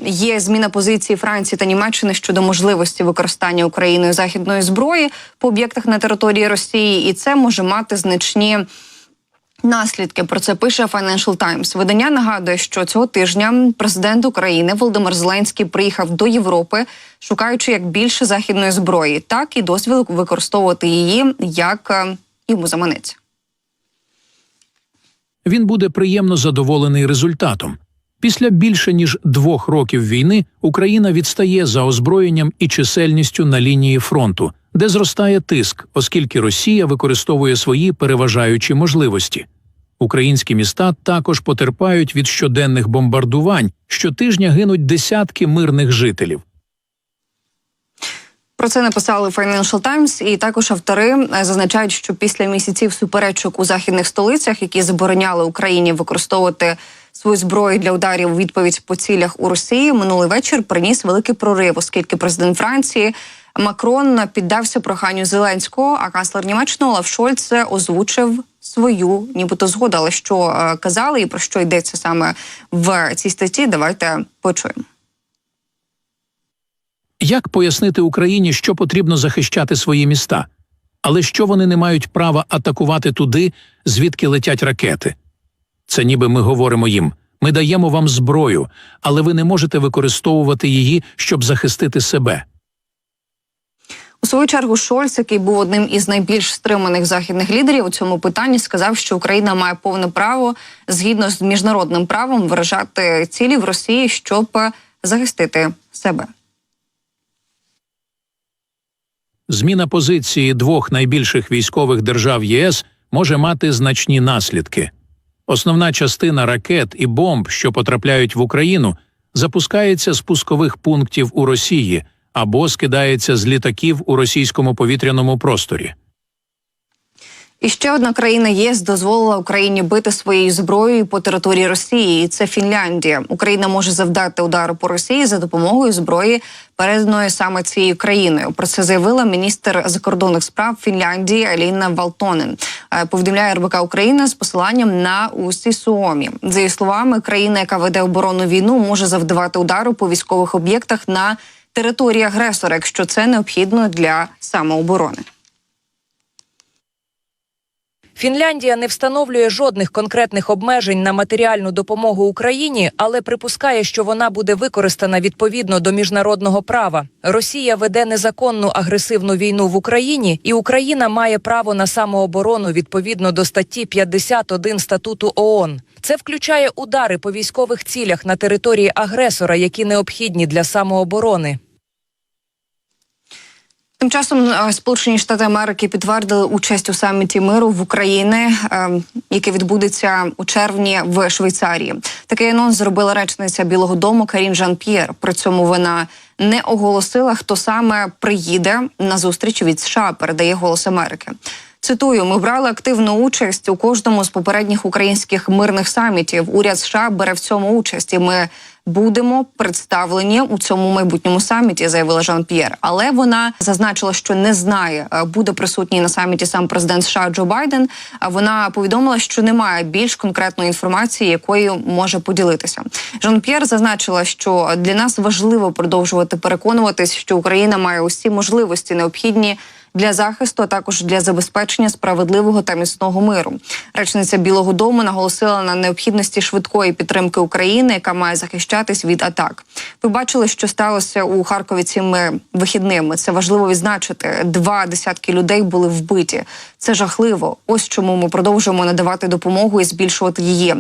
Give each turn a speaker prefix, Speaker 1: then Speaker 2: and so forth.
Speaker 1: є зміна позиції Франції та Німеччини щодо можливості використання Україною західної зброї по об'єктах на території Росії, і це може мати значні наслідки. Про це пише Financial Times. Видання нагадує, що цього тижня президент України Володимир Зеленський приїхав до Європи, шукаючи як більше західної зброї, так і дозвіл використовувати її, як йому заманеться.
Speaker 2: Він буде приємно задоволений результатом. Після більше ніж 2 років війни Україна відстає за озброєнням і чисельністю на лінії фронту, де зростає тиск, оскільки Росія використовує свої переважаючі можливості. Українські міста також потерпають від щоденних бомбардувань, щотижня гинуть десятки мирних жителів.
Speaker 1: Про це написали Financial Times, і також автори зазначають, що після місяців суперечок у західних столицях, які забороняли Україні використовувати свою зброю для ударів у відповідь по цілях у Росії, минулий вечір приніс великий прорив, оскільки президент Франції Макрон піддався проханню Зеленського, а канцлер Німеччини Олаф Шольц озвучив свою нібито згоду. Але що казали і про що йдеться саме в цій статті, давайте почуємо.
Speaker 2: Як пояснити Україні, що потрібно захищати свої міста? Але що вони не мають права атакувати туди, звідки летять ракети? Це ніби ми говоримо їм: ми даємо вам зброю, але ви не можете використовувати її, щоб захистити себе.
Speaker 1: У свою чергу Шольц, який був одним із найбільш стриманих західних лідерів у цьому питанні, сказав, що Україна має повне право, згідно з міжнародним правом, виражати цілі в Росії, щоб захистити себе.
Speaker 2: Зміна позиції 2 найбільших військових держав ЄС може мати значні наслідки. Основна частина ракет і бомб, що потрапляють в Україну, запускається з пускових пунктів у Росії або скидається з літаків у російському повітряному просторі.
Speaker 1: І ще одна країна ЄС дозволила Україні бити своєю зброєю по території Росії, і це Фінляндія. Україна може завдати удару по Росії за допомогою зброї, переданої саме цією країною. Про це заявила міністр закордонних справ Фінляндії Еліна Валтонен. Повідомляє РБК Україна з посиланням на Усі Suomi. За її словами, країна, яка веде оборонну війну, може завдавати удару по військових об'єктах на території агресора, якщо це необхідно для самооборони.
Speaker 3: Фінляндія не встановлює жодних конкретних обмежень на матеріальну допомогу Україні, але припускає, що вона буде використана відповідно до міжнародного права. Росія веде незаконну агресивну війну в Україні, і Україна має право на самооборону відповідно до статті 51 Статуту ООН. Це включає удари по військових цілях на території агресора, які необхідні для самооборони.
Speaker 1: Тим часом Сполучені Штати Америки підтвердили участь у саміті миру в Україні, який відбудеться у червні в Швейцарії. Такий анонс зробила речниця Білого дому Карін Жан-П'єр. При цьому вона не оголосила, хто саме приїде на зустріч від США, передає «Голос Америки». Цитую: «Ми брали активну участь у кожному з попередніх українських мирних самітів. Уряд США бере в цьому участь, і ми будемо представлені у цьому майбутньому саміті», заявила Жан-П'єр. Але вона зазначила, що не знає, буде присутній на саміті сам президент США Джо Байден. Вона повідомила, що немає більш конкретної інформації, якою може поділитися. Жан-П'єр зазначила, що для нас важливо продовжувати переконуватись, що Україна має усі можливості необхідні для захисту, а також для забезпечення справедливого та міцного миру. Речниця Білого дому наголосила на необхідності швидкої підтримки України, яка має захищатись від атак. Ви бачили, що сталося у Харкові цими вихідними. Це важливо відзначити. 2 десятки людей були вбиті. Це жахливо. Ось чому ми продовжуємо надавати допомогу і збільшувати її.